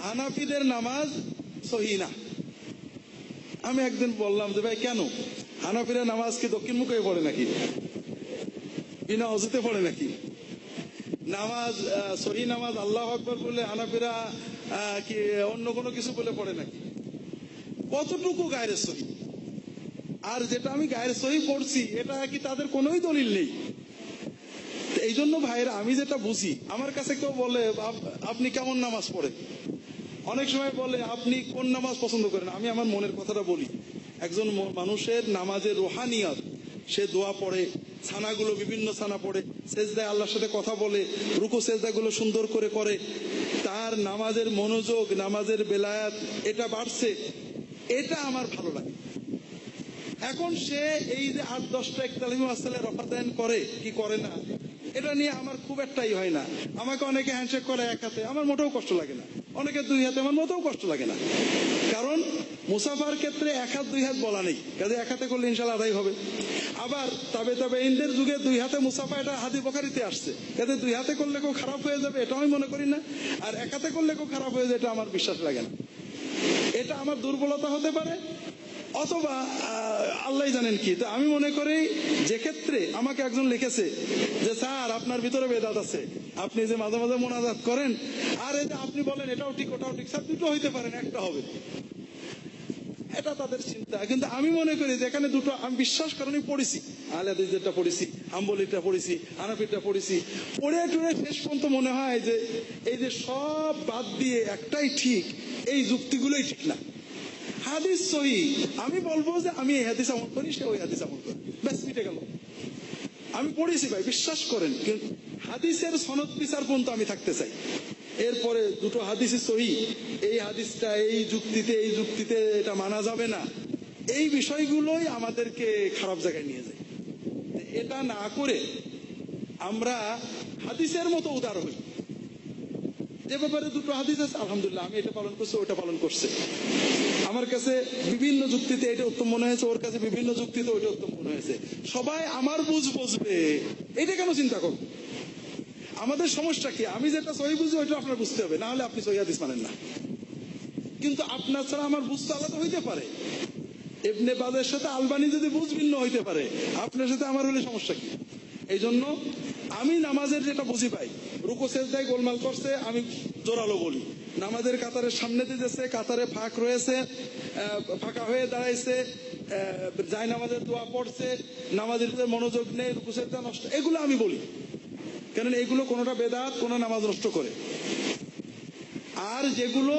হানাফিদের নামাজ সহি না। আমি একদিন বললাম যে ভাই কেন, হানাফিরা নামাজ কি দক্ষিণ মুখে পড়ে নাকি, বিনা অজুতে পড়ে নাকি? নামাজ সহি নামাজ আল্লাহু আকবার বলে হানাফিরা কি অন্য কোনো কিছু বলে পড়ে নাকি? কতটুকু গায়ের সহি? আর যেটা আমি গায়ের সহি পড়ছি এটা কি তাদের কোনোই দলিল নেই। এই জন্য ভাইরা আমি যেটা বুঝি, আমার কাছে কেউ বলে আপনি কেমন নামাজ পড়েন, অনেক সময় বলে আপনি কোন নামাজ পছন্দ করেন, আমি আমার মনের কথাটা বলি। একজন মানুষের নামাজের রোহানিয়ত, সে দোয়া পড়ে, ছানাগুলো বিভিন্ন ছানা পড়ে, সেজদায় আল্লাহর সাথে কথা বলে, রুকু সেজদাগুলো সুন্দর করে করে, তার নামাজের মনোযোগ, নামাজের বেলায়াত এটা বাড়ছে, এটা আমার ভালো লাগে। এখন সে এই যে 8-10টা একতালিমা আসলে রফাদান করে কি করে না, এটা নিয়ে আমার খুব একটাই হয় না। আমাকে অনেকে হ্যান্ডশেক করে এক হাতে, আমার মোটেও কষ্ট লাগে না। অনেকে 2 হাতে, আমার মোটেও কষ্ট লাগে না। কারণ মুসাফার ক্ষেত্রে 1 হাত 2 হাত বলা নেই, কাজে 1 হাতে করলে ইনশাল্লাহ আদায় হবে। আবার তবে ইন্দের যুগে 2 হাতে মুসাফা, এটা হাদিস বুখারীতে আসছে, কাজে 2 হাতে করলে কেউ খারাপ হয়ে যাবে এটা আমি মনে করি না। আর 1 হাতে করলে কেউ খারাপ হয়ে যাবে এটা আমার বিশ্বাস লাগে না। এটা আমার দুর্বলতা হতে পারে, অথবা আল্লাহ জানেন কি। তো আমি মনে করি যে ক্ষেত্রে আমাকে একজন লিখেছে যে স্যার আপনার ভিতরে বেদাত আছে, আপনি যে মাঝে মাঝে মোনাজাত করেন আর এই যে আপনি বলেন এটাও ঠিক ওটাও ঠিক, স্যার দুটো হইতে পারেন, একটা হবে, এটা তাদের চিন্তা। কিন্তু আমি মনে করি যে এখানে দুটো, আমি বিশ্বাস করেন পড়েছি, আহলে হাদিসেরটা পড়েছি, হাম্বলিটা পড়েছি, হানাফিটা পড়েছি, পড়ে টুড়ে শেষ পর্যন্ত মনে হয় যে এই যে সব বাদ দিয়ে একটাই ঠিক, এই যুক্তিগুলোই ঠিক না। হাদিস সহি, আমি বলবো যে আমি এই হাদিস আমল করি, সে ওই হাদিস আমল করি, ব্যাস মিটে গেল। আমি পড়েছি ভাই, বিশ্বাস করেন, কিন্তু হাদিসের সনদ বিচার পর্যন্ত আমি থাকতে চাই। এরপরে দুটো হাদিসই সহি, এই হাদিসটা এই যুক্তিতে এটা মানা যাবে না, এই বিষয়গুলোই আমাদেরকে খারাপ জায়গায় নিয়ে যায়। এটা না করে আমরা হাদিসের মতো উদার হই, যে ব্যাপারে দুটো হাদিস আছে আলহামদুলিল্লাহ আমি এটা পালন করছি, ওটা পালন করছে, আমার কাছে বিভিন্ন যুক্তিতে এটা উত্তম মনে হয়েছে, ওর কাছে বিভিন্ন যুক্তিতে ওইটা উত্তম মনে হয়েছে, সবাই আমার বুঝবে, এটা কেন চিন্তা করব? আমাদের সমস্যা কি? আমি যেটা সহি বুঝি ওইটা আপনার বুঝতে হবে, না হলে আপনি সহি হাদিস মানেন না। কিন্তু আপনার ছাড়া আমার বুঝতে আলাদা হইতে পারে, ইবনে বাজের সাথে আলবানি যদি বুঝ ভিন্ন হইতে পারে, আপনার সাথে আমার হলে সমস্যা কি? এই জন্য আমি নামাজের যেটা বুঝি পাই, রুকু সেজদায় গোলমাল করছে আমি জোরালো বলি, নামাজের কাতারের সামনে দিতেছে, কাতারে ফাঁক রয়েছে, ফাঁকা হয়ে দাঁড়াইছে, যায় নামাজের দোয়া পড়ছে, নামাজের মনোযোগ নেই, রুকু সেজদা নষ্ট, এগুলো আমি বলি, কারণ এগুলো কোনোটা বেদাত, কোনো নামাজ নষ্ট করে। আর যেগুলো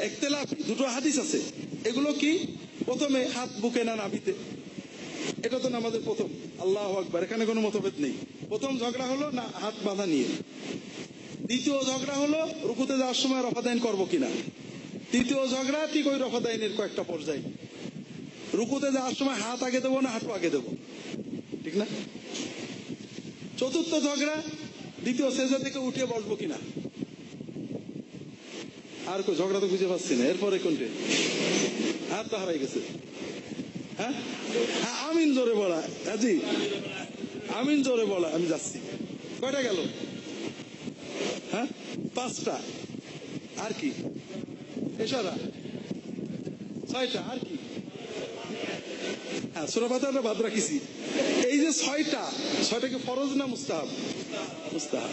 ইখতিলাফ, দুটো হাদিস আছে, এগুলো কি? প্রথমে হাত বুকে না নাভিতে, এটা তো নামাজের প্রথম, আল্লাহু আকবার, এখানে কোনো মতভেদ নেই। প্রথম ঝগড়া হলো না হাত বাঁধা নিয়ে, দ্বিতীয় ঝগড়া হলো রুকুতে যাওয়ার সময় রফাদাইন করবো কিনা, তৃতীয় ঝগড়া ঠিক ওই রফাদাইনের কয়েকটা পর্যায়ে, রুকুতে যাওয়ার সময় হাত আগে দেবো না হাঁটু আগে দেবো, ঠিক না? চতুর্থ ঝগড়া দ্বিতীয় সেজদা থেকে উঠিয়ে বসবো কিনা। আর কই ঝগড়া তো বুঝে পাচ্ছি না, এরপরে কোনটে? হাত তো হারাই গেছে। হ্যাঁ, আমিন জোরে বলা, জি আমিন জোরে বলা, আমি যাচ্ছি। কয়টা গেল? হ্যাঁ, 5টা। আর কি? ইশারা 6টা। আর কি? হ্যাঁ, সূরা ফাতিহা বাদ রাখিছি। এই যে 6টা কি ফরজ না মুস্তাহাব? মুস্তাহাব।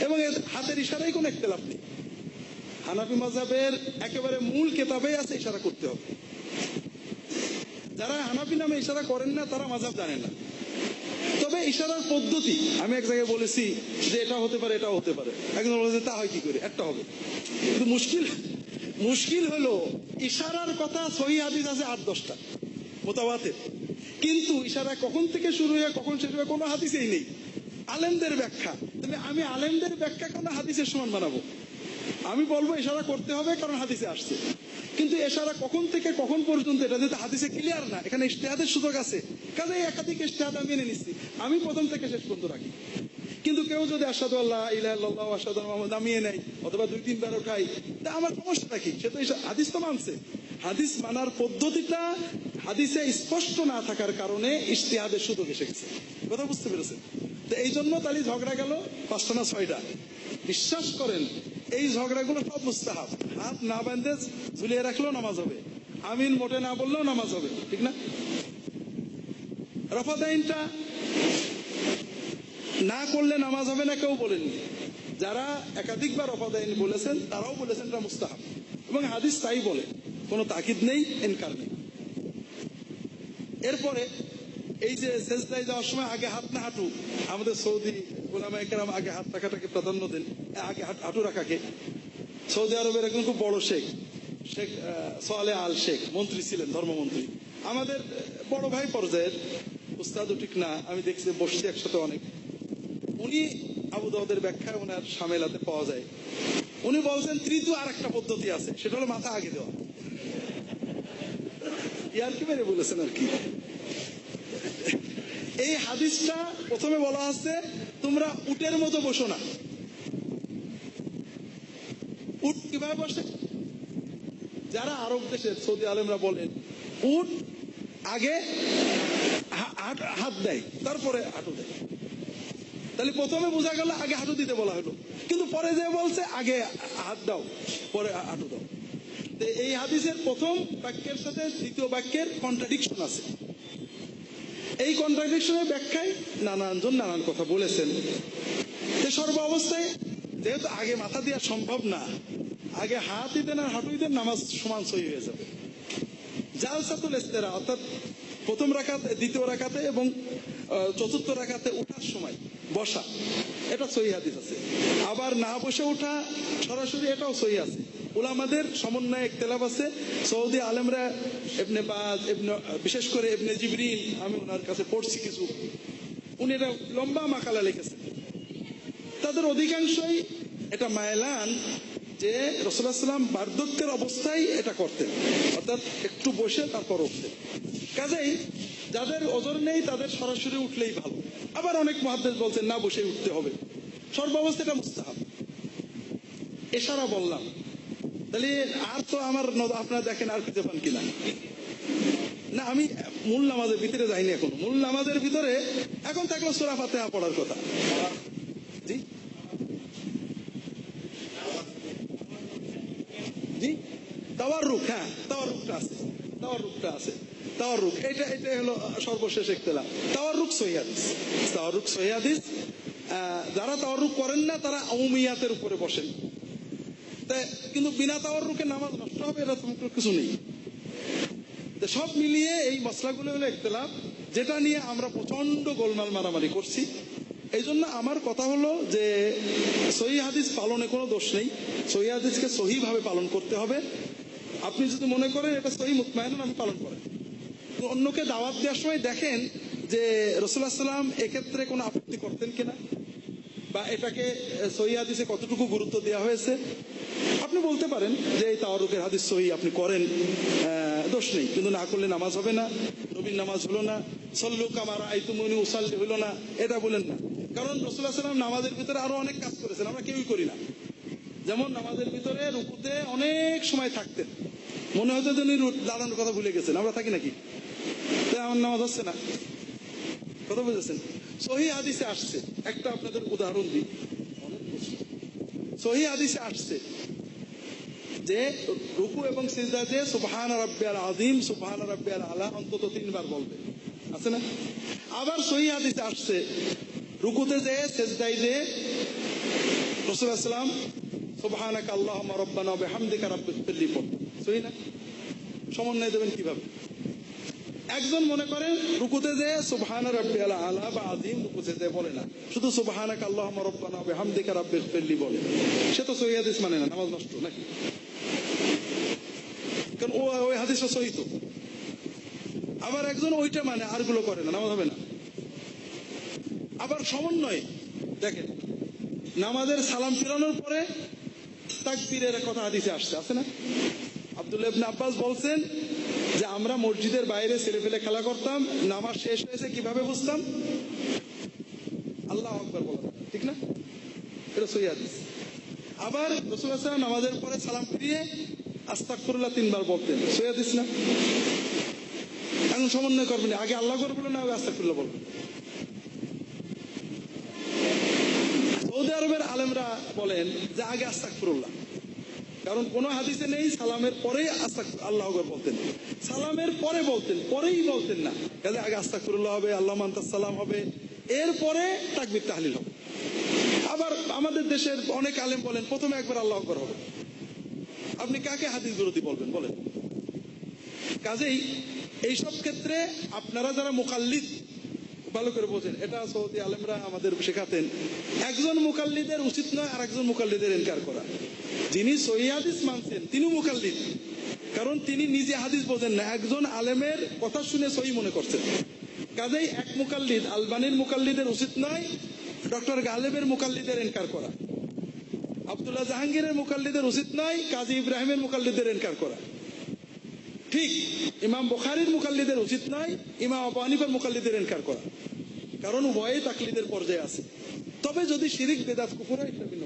এবং হাতের ইশারায় কোনো ইখতিলাফ নেই, হানাফি মাযহাবের একেবারে মূল কিতাবেই আছে ইশারা করতে হবে। যারা হানাফি নামে ইশারা করেন না তারা মাযহাব জানেন না। তবে ইশারার পদ্ধতি আমি এক জায়গায় বলেছি যে এটা হতে পারে, এটাও হতে পারে, একজন বলেছে তা হয় কি করে, একটা হবে। কিন্তু মুশকিল হলো ইশারার কথা সহিহ হাদিস আছে 8-10টা মুতাওয়াতির, কিন্তু ইশারা কখন থেকে শুরু হয়ে কখন শেষ হবে কোনো হাদিসেই নেই। আলেমদের ব্যাখ্যা, তাহলে আমি আলেমদের ব্যাখ্যা কোনো হাদিসের সমান বানাবো? আমি বলবো ইশারা করতে হবে কারণ হাদিসে আসছে, কিন্তু ইশারা কখন থেকে কখন পর্যন্ত এটা যেহেতু হাদিসে ক্লিয়ার না, এখানে ইজতিহাদের সুযোগ আছে, কাজেই একাধিক ইজতিহাদ আমি মেনে নিচ্ছি, আমি প্রথম থেকে শেষ পর্যন্ত রাখি। কিন্তু কেউ যদি আশহাদু আল্লা ইলাহা ইল্লাল্লাহ ওয়া আশহাদু আন্না মুহাম্মাদান নামিয়ে নেয় অথবা 2-3 বার ওঠাই, তা আমার সমস্যাটা কি? সে তো হাদিস তো মানছে, হাদিস মানার পদ্ধতিটা হাদিসে স্পষ্ট না থাকার কারণে ইজতিহাদের সুযোগ এসে গেছে। কথা বুঝতে পেরেছেন? তো এই জন্য তাহলে ঝগড়া গেল 5টা না 6টা। বিশ্বাস করেন এই ঝগড়াগুলো সব মুস্তাহাব। হাত না বাঁধে ঝুলিয়ে রাখলেও নামাজ হবে, আমিন মোটে না বললেও নামাজ হবে, ঠিক না? রফাদাইনটা না করলে নামাজ হবে না কেউ বলেননি। যারা একাধিকবার রফাদাইন বলেছেন তারাও বলেছেন এটা মুস্তাহাব, এবং হাদিস তাই বলে, কোনো তাকিদ নেই, ইনকার নেই। এরপরে এই যে সেজদায় যাওয়ার সময় আগে হাত না হাঁটু, আমাদের সৌদি উলামায়ে কেরাম আগে হাত রাখাটাকে প্রাধান্য দেন, আগে হাঁটু রাখাকে। সৌদি আরবের একজন খুব বড় শেখ সোয়ালে আল শেখ মন্ত্রী ছিলেন, ধর্মমন্ত্রী, আমাদের বড় ভাই পর্যায়ের, উস্তাদও ঠিক না, আমি দেখছি বসছি একসাথে অনেক। উনি আবু দাউদের ব্যাখ্যায় ওনার সামেলাতে পাওয়া যায়, উনি বলছেন তৃতীয় আর একটা পদ্ধতি আছে, সেটা হলো মাথা আগে দেওয়া। ইয়ার কি মেরে বলেছেন আর কি। এই হাদিসটা প্রথমে বলা আছে তোমরা উটের মতো বসো না। উট কিভাবে বসে? যারা আরব দেশের সৌদি আলেমরা বলেন উট আগে হাত দেয়, তারপরে হাঁটু দেয়। তাহলে প্রথমে বোঝা গেল আগে হাঁটু দিতে বলা হলো, কিন্তু পরে যে বলছে আগে হাত দাও পরে হাঁটু দাও। এই হাদিসের প্রথম বাক্যের সাথে দ্বিতীয় বাক্যের কন্ট্রাডিকশন আছে। এই কন্ট্রাডিকশনের ব্যাখ্যায় নানানজন নানান কথা বলেছেন। সর্ব অবস্থায় যেহেতু আগে মাথা দেওয়া সম্ভব না, আগে হাতই দেন আর হাঁটুই দেন, নামাজ সমান সহি হয়ে যাবে। জালসাতুল ইস্তেরা অর্থাৎ প্রথম রাকাতে, দ্বিতীয় রাকাতে এবং চতুর্থ রাকাতে ওঠার সময় বসা, এটা সহি হাদিস আছে। আবার না বসে ওঠা সরাসরি, এটাও সহি আছে। উলামাদের সমন্বয়ে ইখতিলাফ আছে। সৌদি আলেমরা ইবনে বাজ, বিশেষ করে ইবনে জিবরিল, আমি ওনার কাছে পড়ছি কিছু, উনি এটা লম্বা মাকালা লিখেছেন। তাদের অধিকাংশই এটা মায়লান যে রাসূলুল্লাহ সাল্লাল্লাহু আলাইহি ওয়াসাল্লাম বার্ধক্যের অবস্থায় এটা করতেন, অর্থাৎ একটু বসে তারপর উঠতেন। কাজেই যাদের ওজর নেই তাদের সরাসরি উঠলেই ভালো। আবার অনেক মুহাদ্দিস বলছেন না, বসে উঠতে হবে। সর্বাবস্থা এটা মুস্তাহাব। এশারা বললাম, তাহলে আর তো আমার আপনারা দেখেন আর খুঁজে পান কিনা। না, আমি মূল নামাজের ভিতরে যাইনি এখন। মূল নামাজের ভিতরে এখন থাকলো সূরা ফাতিহা পড়ার কথা। জি জি, তাওয়াররুক, হ্যাঁ তাওয়াররুকটা আছে, তাওয়াররুকটা আছে। তাওয়াররুক এটা হলো সর্বশেষ ইখতিলাফ। তাওয়াররুক সহিহ হাদিস, তাওয়াররুক সহিহ হাদিস। যারা তাওয়াররুক করেন না তারা উমুমিয়াতের উপরে বসেন, কিন্তু বিনা তাওয়াররুকে নামাজ নষ্ট হবে এটা তো কিছু নেই। সব মিলিয়ে এই মসলাগুলো হলো ইখতিলাফ, যেটা নিয়ে আমরা প্রচন্ড গোলমাল মারামারি করছি। এই জন্য আমার কথা হলো যে সহিহ হাদিস পালনে কোনো দোষ নেই, সহিহ হাদিসকে সহি ভাবে পালন করতে হবে। আপনি যদি মনে করেন এটা সহি মুতমাইনুন, আমি পালন করেন। অন্যকে দাওয়াত দেওয়ার সময় দেখেন যে রাসূলুল্লাহ সাল্লাল্লাহু আলাইহি ওয়াসাল্লাম এক্ষেত্রে কোনো আপত্তি করতেন কিনা, বা এটাকে সহিহ হাদিসে কতটুকু গুরুত্ব দেওয়া হয়েছে। আপনি বলতে পারেন যে এই তাওয়ারুকের হাদিস সহি, আপনি করেন, দোষ নেই, কিন্তু না করলে নামাজ হবে না, নবীর নামাজ হলো না, সল্লু কামা রাআইতুমুনি উসাল্লি হলো না, এটা বলেন না। কারণ রাসূলুল্লাহ সাল্লাল্লাহু আলাইহি ওয়াসাল্লাম নামাজের ভিতরে আরো অনেক কাজ করেছেন, আমরা কেউই করি না। যেমন নামাজের ভিতরে রুকুতে অনেক সময় থাকতেন, মনে হতো যে উনি দাঁড়ানোর কথা ভুলে গেছেন। আমরা থাকি নাকি? তাই আমার নামাজ হচ্ছে না। কথা বুঝেছেন? সহিহ হাদিসে আসছে, একটা আপনাদের উদাহরণ দিই। সহিহ হাদিসে আসছে যে রুকু এবং সিজদাতে সুবহান রাব্বিয়াল আযীম, সুবহান রাব্বিয়াল আলা অন্তত 3 বার বলবে, আছে না? আবার সহিহ হাদিসে আসছে রুকুতে যে সিজদায় যে রাসূলুল্লাহ সাল্লাল্লাহু আলাইহি ওয়াসাল্লাম সুবহানাকা আল্লাহুম্মা রাব্বানা ওয়া বিহামদিকা রাব্বিগফিরলি পড়। সহিহ না? সমন্বয় দেবেন কিভাবে? একজন মনে করেন রুকুতে যে সুবহান রাব্বিয়াল আলা বা আযীম রুকুতে যে বলে না, শুধু সুবহানাকা আল্লাহুম্মা রাব্বানা ওয়া বিহামদিকা রাব্বিগফিরলি বলে, সে তো সহিহ হাদিস মানে না, নামাজ নষ্ট নাকি? কারণ ওই হাদিসটা সহিহ তো। আবার একজন ওইটা মানে আরগুলো করে না, নামাজ হবে না। আবার সমন্বয় দেখেন, নামাজের সালাম ফিরানোর পরে তাকবীরের কথা হাদিসে আসছে, আছে না? আব্দুল্লাহ ইবনে আব্বাস বলছেন যে আমরা মসজিদের বাইরে ছেলে ফেলে খেলা করতাম, নামাজ শেষ হয়েছে কিভাবে বুঝতাম? আল্লাহু আকবার বলা, ঠিক না? এটা সহিহ হাদিস। আবার রাসূলুল্লাহ সাল্লাল্লাহু আলাইহি ওয়াসাল্লাম নামাজের পরে সালাম ফিরিয়ে আস্তাগফিরুল্লাহ 3 বার বলতেন, সহিহ হাদিস না? এখন সমন্বয় করবেন, আগে আল্লাহ করবেন না আগে আস্তাগফিরুল্লাহ বলবেন। সৌদি আরবের আলেমরা বলেন যে আগে আস্তাগফিরুল্লাহ, কারণ কোন হাদিসে নেই সালামের পরে আল্লাহু আকবার বলতেন, সালামের পরে বলতেন, পরেই বলতেন না, কাজে আগে আস্তাগফিরুল্লাহ হবে, আল্লাহুম্মা আনতাস সালাম হবে, এরপরে তাকবীর তাহলিল হবে। আবার আমাদের দেশের অনেক আলেম বলেন প্রথমে একবার আল্লাহু আকবার হবে। আপনি কাকে হাদিস বিরোধী বলবেন বলেন? কাজেই এইসব ক্ষেত্রে আপনারা যারা মুকাল্লিদ ভালো করে বোঝেন, এটা সৌদি আলেমরা আমাদের শেখাতেন, একজন মুকাল্লিদের উচিত নয় আর একজন মুকাল্লিদের ইনকার করা। যিনি সহিহ হাদিস মানছেন তিনি মুকাল্লিদ, কারণ তিনি নিজে হাদিস বোঝেন না, একজন আলেমের কথা শুনে সহিহ মনে করছেন। কাজেই এক মুকাল্লিদ আলবানির মুকাল্লিদের উচিত নয় ডক্টর গালেবের মুকাল্লিদের ইনকার করা, আব্দুল্লাহ জাহাঙ্গীরের মুকাল্লিদের উচিত নয় কাজী ইব্রাহিমের মুকাল্লিদের ইনকার করা। ঠিক ইমাম বুখারীর মুকাল্লিদের উচিত নয় ইমাম আবু হানিফার মুকাল্লিদের ইনকার করা, কারণ উভয়ই তাকলিদের পর্যায়ে আছে। তবে যদি শিরিক বেদাত কুফর হয় সেটা ভিন্ন।